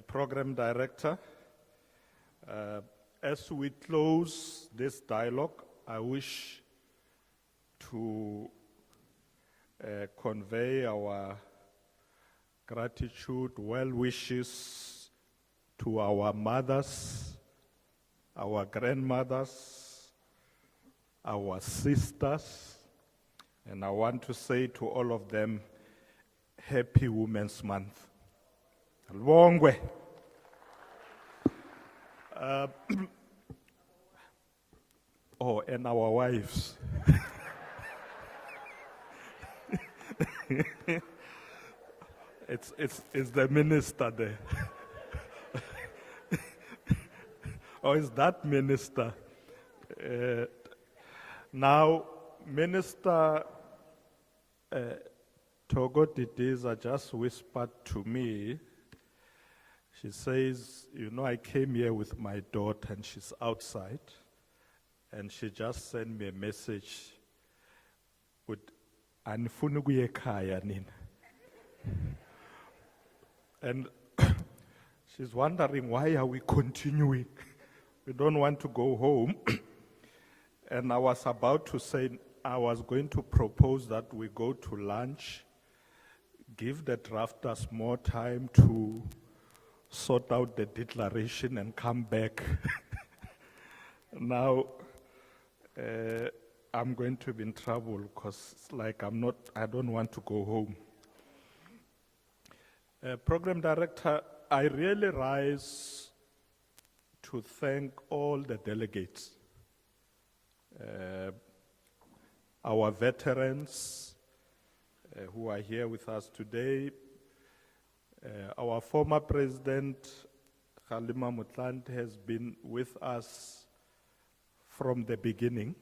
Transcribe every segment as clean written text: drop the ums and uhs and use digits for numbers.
Program Director. As we close this dialogue, I wish to convey our gratitude, well wishes to our mothers, our grandmothers, our sisters, and I want to say to all of them, Happy Women's Month. Lwongwe. And our wives. It's the minister there. Or is that minister? Now, Minister Togo Didiza just whispered to me. She says, you know, I came here with my daughter and she's outside. And she just sent me a message with Anifunu kuyekaya nina. And she's wondering, why are we continuing? We don't want to go home. And I was about to say, I was going to propose that we go to lunch, give the drafters more time to sort out the declaration and come back. Now, I'm going to be in trouble because like I don't want to go home. Program Director, I really rise to thank all the delegates, our veterans who are here with us today, our former president, Kgalema Motlanthe, has been with us from the beginning.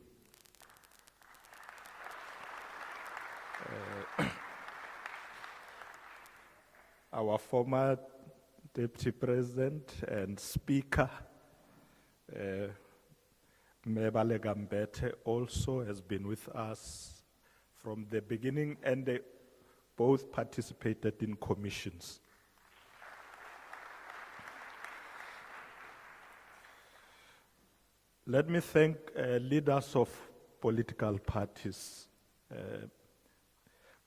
Our former deputy president and speaker, Mebale Gambete, also has been with us from the beginning, and they both participated in commissions. Let me thank leaders of political parties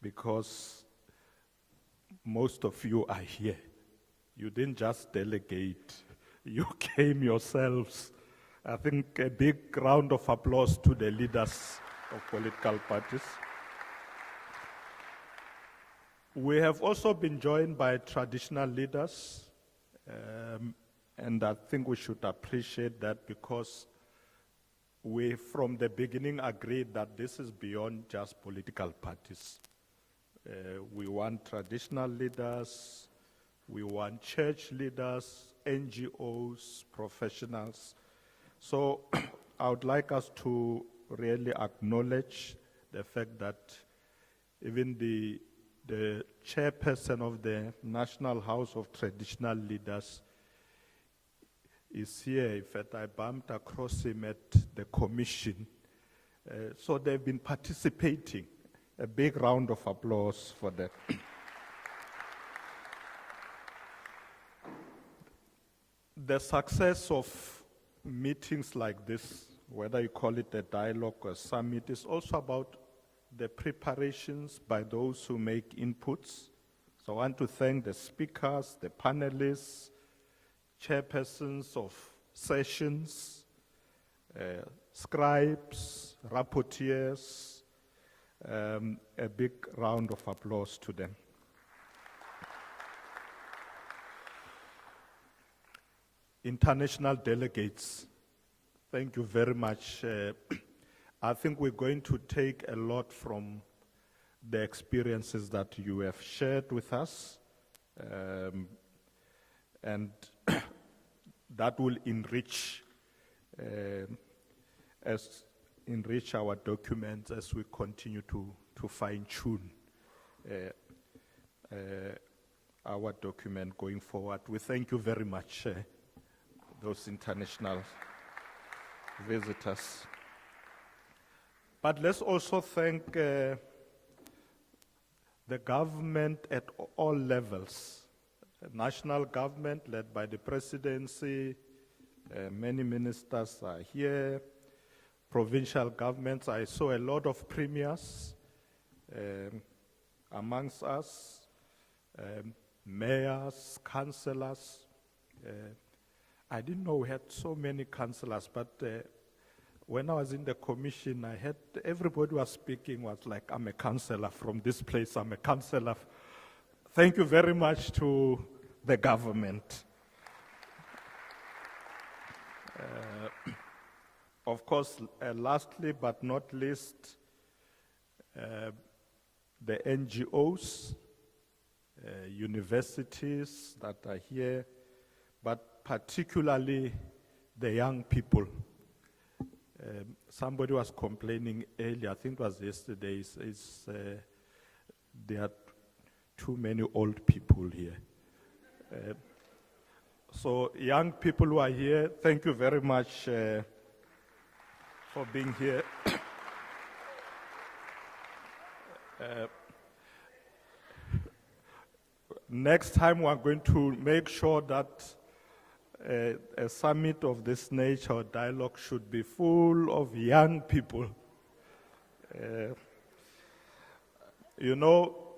because most of you are here. You didn't just delegate, you came yourselves. I think a big round of applause to the leaders of political parties. We have also been joined by traditional leaders, and I think we should appreciate that because we, from the beginning, agreed that this is beyond just political parties. We want traditional leaders, we want church leaders, NGOs, professionals. So I would like us to really acknowledge the fact that even the chairperson of the National House of Traditional Leaders is here. In fact, I bumped across him at the commission. So they've been participating. A big round of applause for that. The success of meetings like this, whether you call it a dialogue or a summit, is also about the preparations by those who make inputs. So I want to thank the speakers, the panelists, chairpersons of sessions, scribes, rapporteurs. A big round of applause to them. International delegates, thank you very much. I think we're going to take a lot from the experiences that you have shared with us, and that will enrich our documents as we continue to fine-tune our document going forward. We thank you very much, those international visitors. But let's also thank the government at all levels, national government led by the Presidency. Many ministers are here. Provincial governments, I saw a lot of premiers amongst us, mayors, councillors. I didn't know we had so many councillors, but when I was in the commission, I had everybody was speaking was like, I'm a councillor from this place, I'm a councillor. Thank you very much to the government. Of course, lastly but not least, the NGOs, universities that are here, but particularly the young people. Somebody was complaining earlier, I think it was yesterday, there are too many old people here. So young people who are here, thank you very much for being here. Next time we are going to make sure that a summit of this nature or dialogue should be full of young people. You know,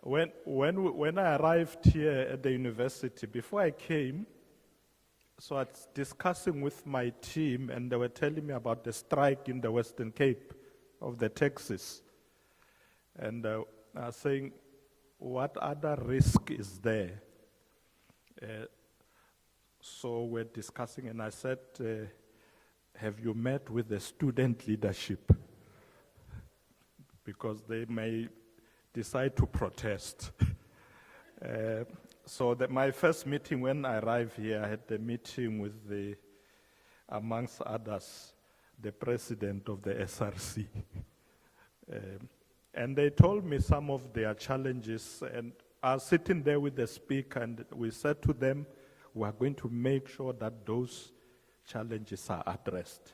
when I arrived here at the university, before I came, so I was discussing with my team, and they were telling me about the strike in the Western Cape of the taxis. And I was saying, what other risk is there? So we're discussing, and I said, have you met with the student leadership? Because they may decide to protest. So my first meeting when I arrived here, I had a meeting with amongst others, the president of the SRC. And they told me some of their challenges, and I was sitting there with the speaker, and we said to them, we are going to make sure that those challenges are addressed.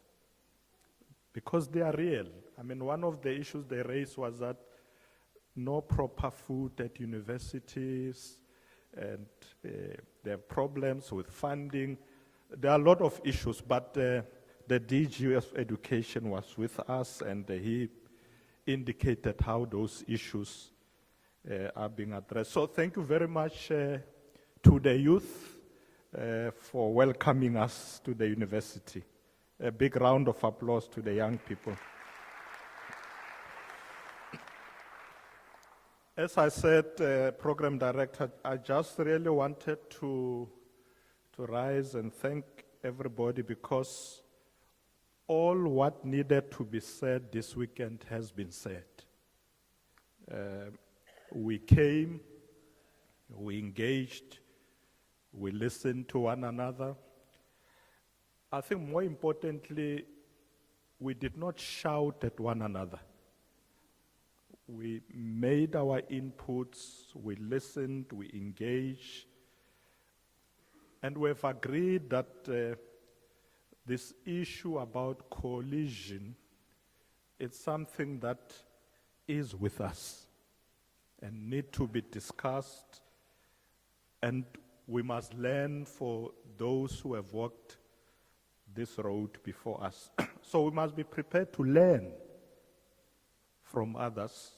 Because they are real. I mean, one of the issues they raised was that no proper food at universities, and there are problems with funding. There are a lot of issues, but the DG of Education was with us, and he indicated how those issues are being addressed. So thank you very much to the youth for welcoming us to the university. A big round of applause to the young people. As I said, Program Director, I just really wanted to rise and thank everybody, because all what needed to be said this weekend has been said. We came, we engaged, we listened to one another. I think more importantly, we did not shout at one another. We made our inputs, we listened, we engaged, and we've agreed that this issue about coalition, it's something that is with us and need to be discussed, and we must learn for those who have walked this road before us. So we must be prepared to learn from others,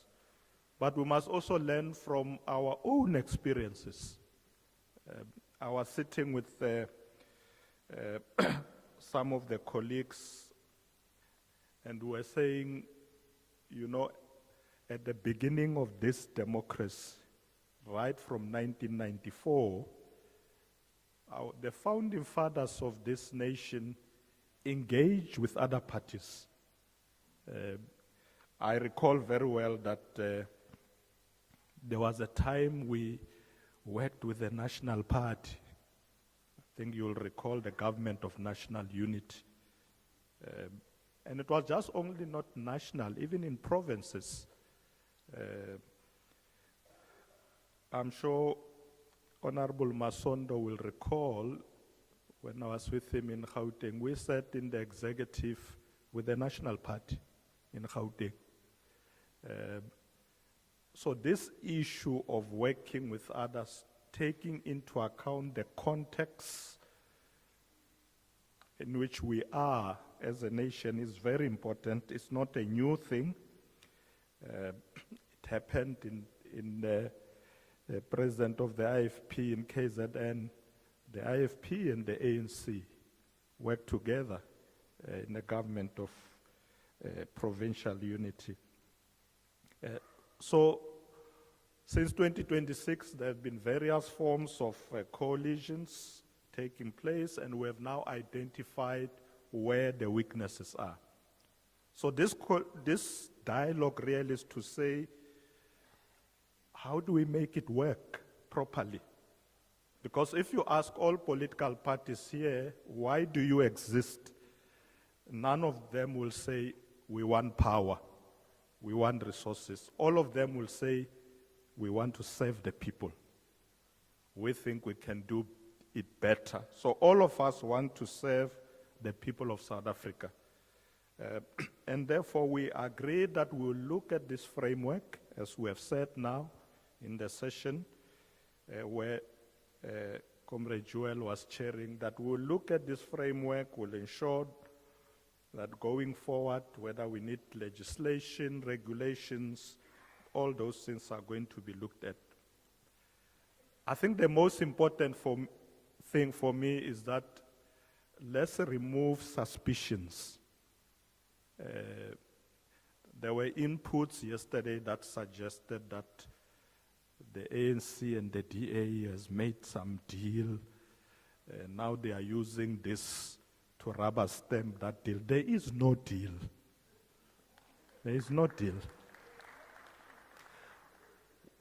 but we must also learn from our own experiences. I was sitting with some of the colleagues, and we were saying, you know, at the beginning of this democracy, right from 1994, the founding fathers of this nation engaged with other parties. I recall very well that there was a time we worked with the National Party. I think you'll recall the Government of National Unity. And it was just only not national, even in provinces. I'm sure Honorable Masondo will recall when I was with him in Gauteng, we sat in the executive with the National Party in Gauteng. So this issue of working with others taking into account the context in which we are as a nation is very important. It's not a new thing. It happened in the president of the IFP in KZN. The IFP and the ANC worked together in a government of provincial unity. So since 2026, there have been various forms of coalitions taking place, and we have now identified where the weaknesses are. So this dialogue really is to say, how do we make it work properly? Because if you ask all political parties here, why do you exist? None of them will say, we want power, we want resources. All of them will say, we want to serve the people. We think we can do it better. So all of us want to serve the people of South Africa. And therefore we agree that we'll look at this framework, as we have said now in the session, where Comrade Joel was chairing, that we'll look at this framework, we'll ensure that going forward, whether we need legislation, regulations, all those things are going to be looked at. I think the most important thing for me is that let's remove suspicions. There were inputs yesterday that suggested that the ANC and the DA has made some deal. Now they are using this to rubber stamp that deal. There is no deal. There is no deal.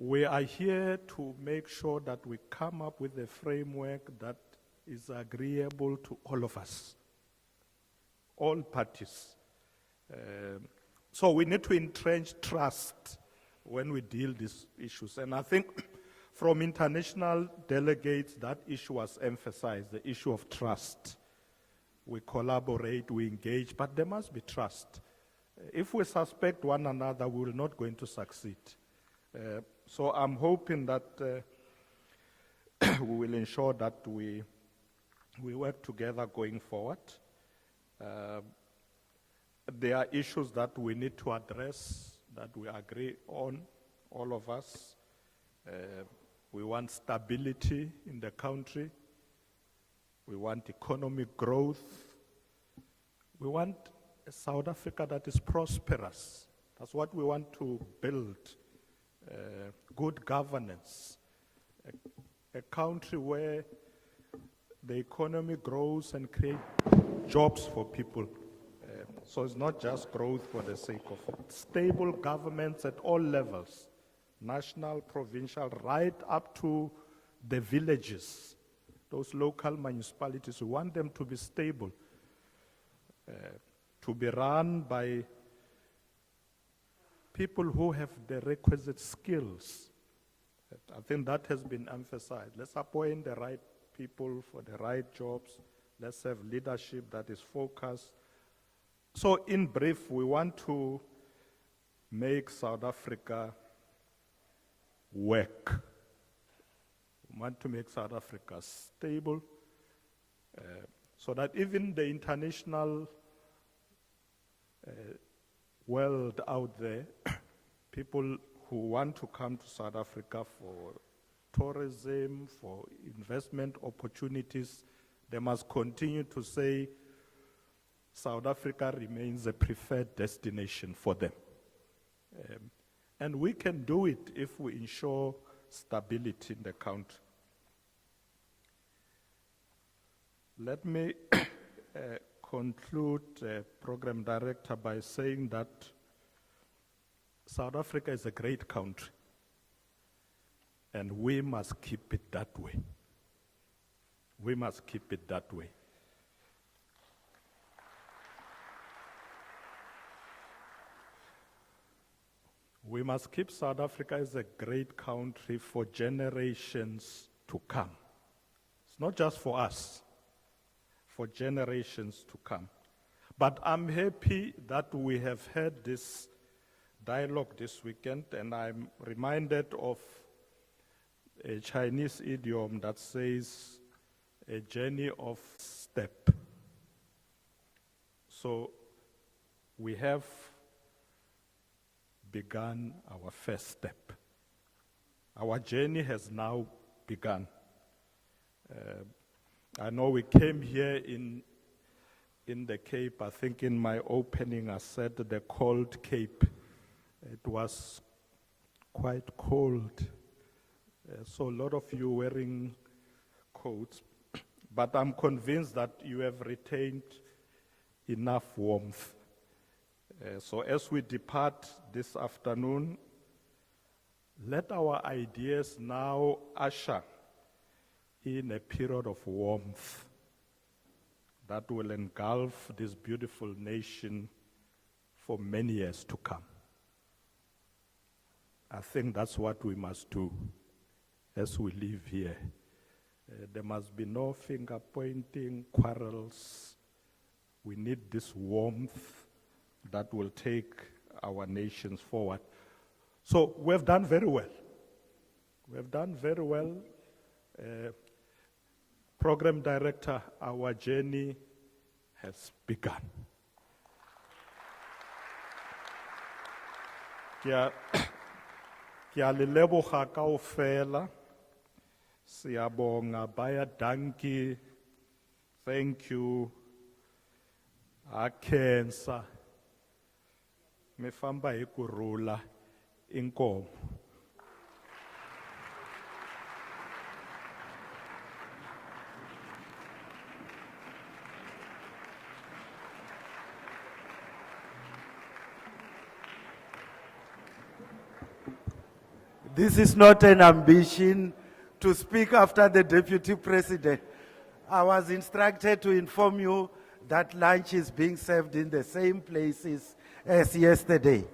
We are here to make sure that we come up with a framework that is agreeable to all of us, all parties. So we need to entrench trust when we deal these issues. And I think from international delegates, that issue was emphasized, the issue of trust. We collaborate, we engage, but there must be trust. If we suspect one another, we will not going to succeed. So I'm hoping that we will ensure that we work together going forward. There are issues that we need to address, that we agree on, all of us. We want stability in the country. We want economic growth. We want a South Africa that is prosperous. That's what we want to build. Good governance. A country where the economy grows and creates jobs for people. So it's not just growth for the sake of it. Stable governments at all levels, national, provincial, right up to the villages. Those local municipalities, we want them to be stable, to be run by people who have the requisite skills. I think that has been emphasized. Let's appoint the right people for the right jobs. Let's have leadership that is focused. So in brief, we want to make South Africa work. We want to make South Africa stable, so that even the international world out there, people who want to come to South Africa for tourism, for investment opportunities, they must continue to say South Africa remains a preferred destination for them. And we can do it if we ensure stability in the country. Let me conclude, Program Director, by saying that South Africa is a great country, and we must keep it that way. We must keep it that way. We must keep South Africa as a great country for generations to come. It's not just for us, for generations to come. But I'm happy that we have had this dialogue this weekend, and I'm reminded of a Chinese idiom that says a journey of step. So we have begun our first step. Our journey has now begun. I know we came here in the Cape. I think in my opening I said the cold Cape. It was quite cold. So a lot of you wearing coats. But I'm convinced that you have retained enough warmth. So as we depart this afternoon, let our ideas now usher in a period of warmth that will engulf this beautiful nation for many years to come. I think that's what we must do as we live here. There must be no finger-pointing, quarrels. We need this warmth that will take our nations forward. So we have done very well. We have done very well. Program Director, our journey has begun. Ke a le leboga kaofela. Siyabonga baya danki. Thank you. Akensa. Me famba hi kurhula inkomo. This is not an ambition to speak after the Deputy President. I was instructed to inform you that lunch is being served in the same places as yesterday.